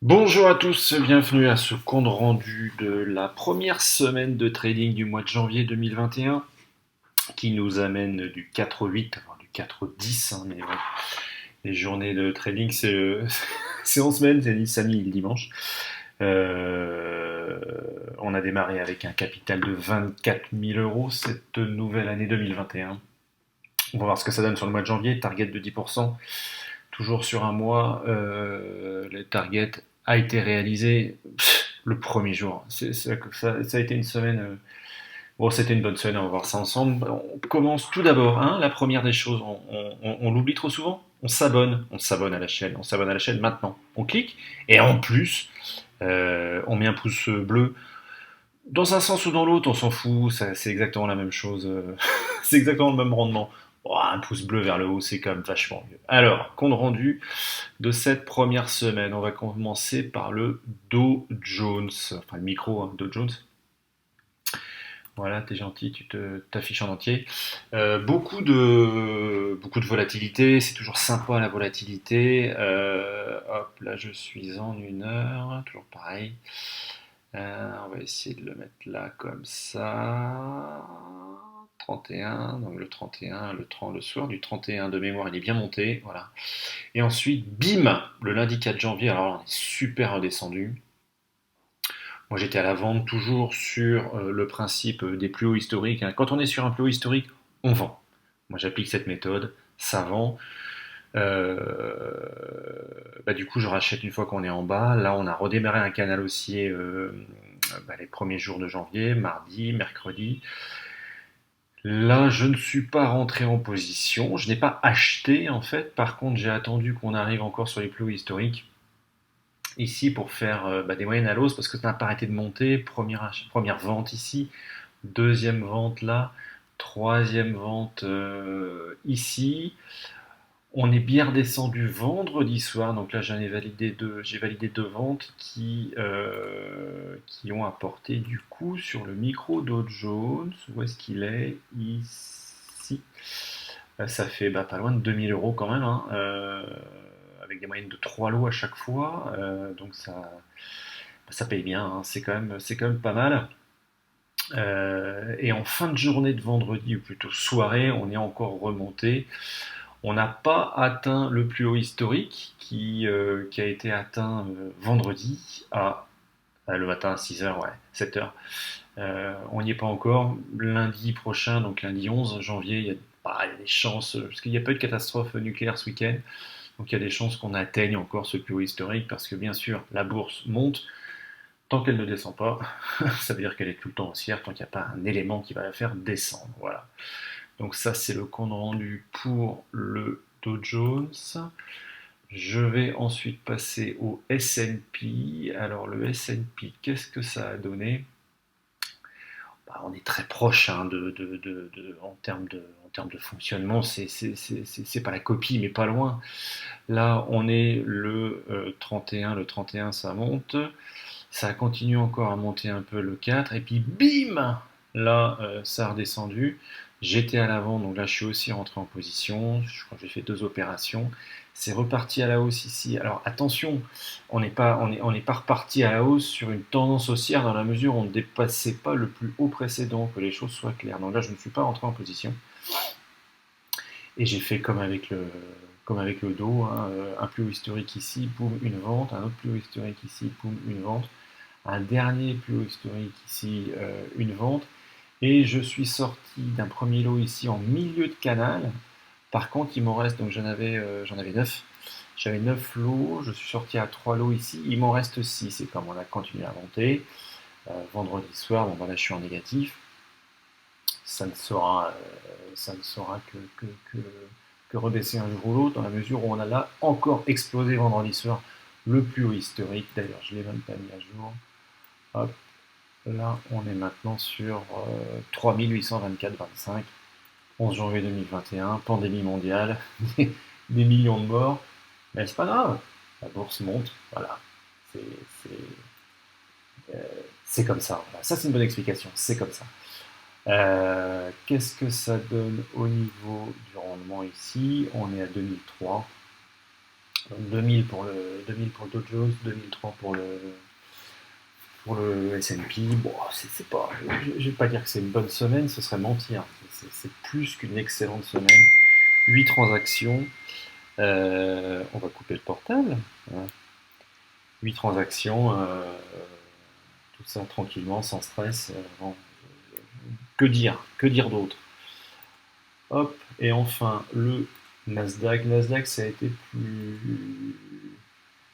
Bonjour à tous, bienvenue à ce compte rendu de la première semaine de trading du mois de janvier 2021 qui nous amène du 4-8, enfin du 4-10, mais bon, les journées de trading c'est en semaine, c'est ni samedi ni le dimanche. Euh, on a démarré avec un capital de 24 000 euros cette nouvelle année 2021. On va voir ce que ça donne sur le mois de janvier, target de 10%. Toujours sur un mois, le target a été réalisé le premier jour. Ça a été une semaine. Bon, c'était une bonne semaine, on va voir ça ensemble. On commence tout d'abord, hein, la première des choses, on l'oublie trop souvent. On s'abonne à la chaîne, on s'abonne à la chaîne maintenant. On clique et en plus, on met un pouce bleu. Dans un sens ou dans l'autre, on s'en fout, c'est exactement la même chose. C'est exactement le même rendement. Oh, un pouce bleu vers le haut, c'est quand même vachement mieux. Alors, compte rendu de cette première semaine. On va commencer par le Dow Jones, enfin le micro hein, Dow Jones. Voilà, t'es gentil, t'affiches en entier. Beaucoup de volatilité, c'est toujours sympa la volatilité. Hop, là je suis en 1 heure, toujours pareil. On va essayer de le mettre là comme ça. 31, donc le 31, le 30, le soir du 31 de mémoire, il est bien monté, voilà. Et ensuite, bim, le lundi 4 janvier, alors là, on est super redescendu. Moi, j'étais à la vente toujours sur le principe des plus hauts historiques, hein. Quand on est sur un plus haut historique, on vend. Moi, j'applique cette méthode, ça vend. Euh, du coup, je rachète une fois qu'on est en bas. Là, on a redémarré un canal haussier les premiers jours de janvier, mardi, mercredi. Là, je ne suis pas rentré en position. Je n'ai pas acheté en fait. Par contre, j'ai attendu qu'on arrive encore sur les plus hauts historiques ici pour faire des moyennes à l'os parce que ça n'a pas arrêté de monter. Première vente ici, deuxième vente là, troisième vente ici. On est bien redescendu vendredi soir, donc là j'ai validé deux ventes qui ont apporté du coup sur le micro Dow Jones. Où est-ce qu'il est? Ici. Ça fait pas loin de 2 000 € quand même, hein, avec des moyennes de 3 lots à chaque fois. Donc ça paye bien, hein, c'est quand même pas mal. Et en fin de journée de vendredi, ou plutôt soirée, on est encore remonté. On n'a pas atteint le plus haut historique qui a été atteint vendredi le matin à 6 h, ouais, 7 h. On n'y est pas encore. Lundi prochain, donc lundi 11 janvier, il y a des chances, parce qu'il n'y a pas eu de catastrophe nucléaire ce week-end, donc il y a des chances qu'on atteigne encore ce plus haut historique, parce que bien sûr, la bourse monte, tant qu'elle ne descend pas, ça veut dire qu'elle est tout le temps haussière, tant qu'il n'y a pas un élément qui va la faire descendre. Voilà. Donc ça, c'est le compte rendu pour le Dow Jones. Je vais ensuite passer au S&P. Alors le S&P, qu'est-ce que ça a donné? On est très proche hein, en termes de fonctionnement. C'est pas la copie, mais pas loin. Là, on est le 31. Le 31, ça monte. Ça continue encore à monter un peu le 4. Et puis, bim! Là, ça a redescendu. J'étais à l'avant, donc là, je suis aussi rentré en position. Je crois que j'ai fait deux opérations. C'est reparti à la hausse ici. Alors, attention, on n'est pas reparti à la hausse sur une tendance haussière dans la mesure où on ne dépassait pas le plus haut précédent, que les choses soient claires. Donc là, je ne suis pas rentré en position. Et j'ai fait comme avec le dos, hein, un plus haut historique ici, boum, une vente, un autre plus haut historique ici, boum, une vente, un dernier plus haut historique ici, une vente, et je suis sorti d'un premier lot ici en milieu de canal. Par contre, il m'en reste, donc j'en avais 9. J'avais 9 lots, je suis sorti à 3 lots ici, il m'en reste 6, et comme on a continué à monter, vendredi soir, bon ben là je suis en négatif, ça ne sera, que rebaisser un jour ou l'autre, dans la mesure où on a là encore explosé vendredi soir le plus haut historique. D'ailleurs, je ne l'ai même pas mis à jour. Hop, là, on est maintenant sur 3824,25, 11 janvier 2021, pandémie mondiale, des millions de morts. Mais c'est pas grave, la bourse monte, voilà. C'est c'est comme ça. Voilà. Ça, c'est une bonne explication, c'est comme ça. Qu'est-ce que ça donne au niveau du rendement ici? On est à 2003. Donc 2000 pour le Dow Jones, 2003 pour le S&P. Bon, c'est pas, je vais pas dire que c'est une bonne semaine, ce serait mentir. C'est plus qu'une excellente semaine. 8 transactions. On va couper le portable. Hein. 8 transactions. Tout ça tranquillement, sans stress. Bon, que dire? Que dire d'autre? Hop, et enfin le Nasdaq. Nasdaq, ça a été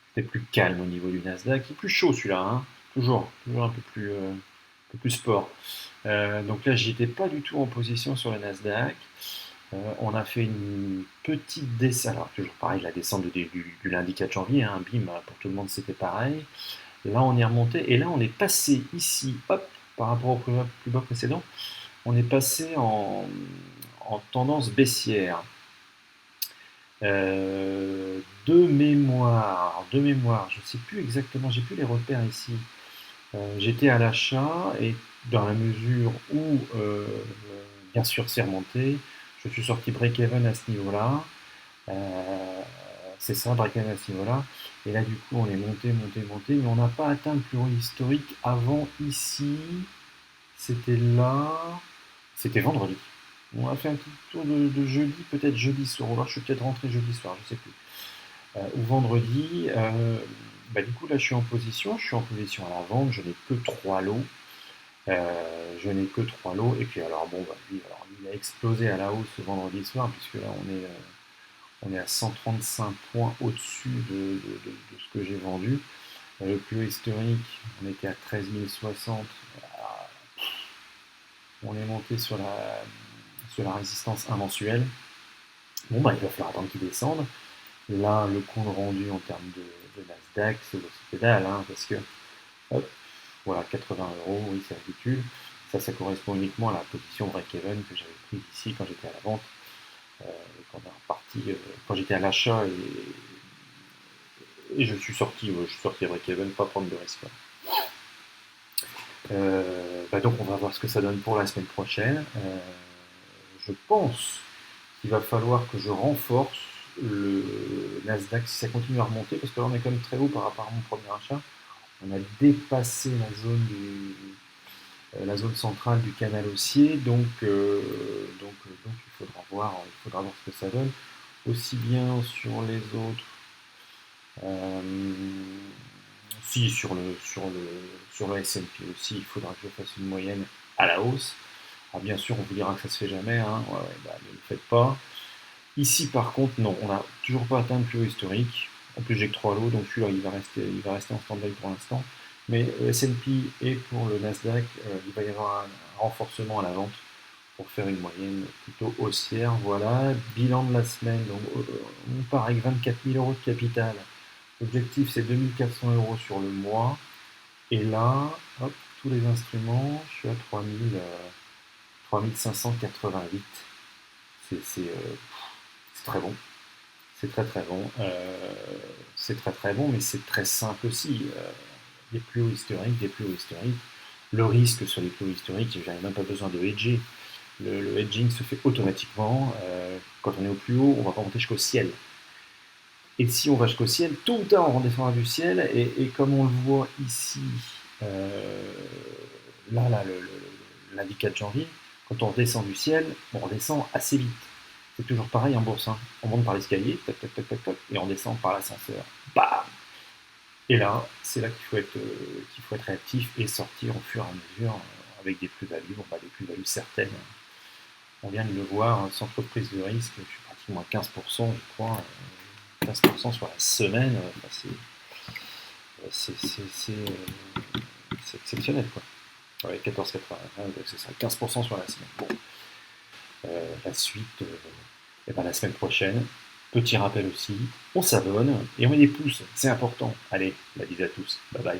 c'était plus calme au niveau du Nasdaq. Il est plus chaud celui-là, hein. Toujours un peu plus sport. Donc là, j'étais pas du tout en position sur le Nasdaq. On a fait une petite descente. Alors, toujours pareil, la descente du lundi 4 janvier, hein, bim, pour tout le monde, c'était pareil. Là, on est remonté et là, on est passé ici, hop, par rapport au plus bas précédent, on est passé en tendance baissière. De mémoire, je ne sais plus exactement, j'ai plus les repères ici. J'étais à l'achat et dans la mesure où, bien sûr, c'est remonté, je suis sorti break-even à ce niveau-là. Euh, c'est ça, break-even à ce niveau-là. Et là, du coup, on est monté, mais on n'a pas atteint le plus haut historique avant ici. C'était là. C'était vendredi. On a fait un petit tour de jeudi, peut-être jeudi soir. Ou alors je suis peut-être rentré jeudi soir, je sais plus. Ou vendredi. Du coup, là, je suis en position à la vente. Je n'ai que 3 lots. Et puis, alors, bon, lui, alors, il a explosé à la hausse ce vendredi soir, puisque là, on est à 135 points au-dessus de ce que j'ai vendu. Le plus haut historique, on était à 13 060. On est monté sur la résistance 1 mensuelle. Bon, il va falloir attendre qu'il descende. Là, le compte rendu en termes de Nasdaq, c'est dalle, hein, parce que, hop, voilà, 80 euros, oui, c'est ridicule. Ça correspond uniquement à la position break-even que j'avais prise ici quand j'étais à la vente, quand j'étais à l'achat et je suis sorti à break-even, pas prendre de risque. Donc on va voir ce que ça donne pour la semaine prochaine. Je pense qu'il va falloir que je renforce le Nasdaq si ça continue à remonter, parce que là on est quand même très haut par rapport à mon premier achat. On a dépassé la zone centrale du canal haussier, donc il faudra voir ce que ça donne, aussi bien sur les autres. Euh, Si, sur le S&P aussi, il faudra que je fasse une moyenne à la hausse. Alors bien sûr, on vous dira que ça se fait jamais, hein. Ouais, ouais, ne le faites pas. Ici, par contre, non, on n'a toujours pas atteint le plus haut historique. En plus, j'ai que 3 lots, donc celui-là, il va rester en stand-by pour l'instant. Mais le S&P et pour le Nasdaq, il va y avoir un renforcement à la vente pour faire une moyenne plutôt haussière. Voilà, bilan de la semaine. Donc, on part avec 24 000 euros de capital. L'objectif, c'est 2400 euros sur le mois. Et là, hop, tous les instruments, je suis à 3588. C'est très bon. C'est très très bon. C'est très très bon, mais c'est très simple aussi. Des plus hauts historiques, des plus hauts historiques. Le risque sur les plus hauts historiques, je n'avais même pas besoin de hedger. Le hedging se fait automatiquement. Quand on est au plus haut, on va pas monter jusqu'au ciel. Et si on va jusqu'au ciel, tôt ou tard, on redescendra du ciel. Et comme on le voit ici, euh, là, lundi 4 janvier, quand on redescend du ciel, on redescend assez vite. C'est toujours pareil en bourse, hein. On monte par l'escalier, tac, tac, tac, tac, tac, et on descend par l'ascenseur. Bam! Et là, c'est là qu'il faut être réactif et sortir au fur et à mesure avec des plus-values. Bon, des plus-values certaines. On vient de le voir, sans trop de prise de risque. Je suis pratiquement à 15%, je crois. 15% sur la semaine, c'est exceptionnel, quoi. Ouais, 14,81, donc c'est ça, 15% sur la semaine. Bon, la suite, la semaine prochaine, petit rappel aussi, on s'abonne et on met des pouces, c'est important. Allez, la bise à tous, bye bye.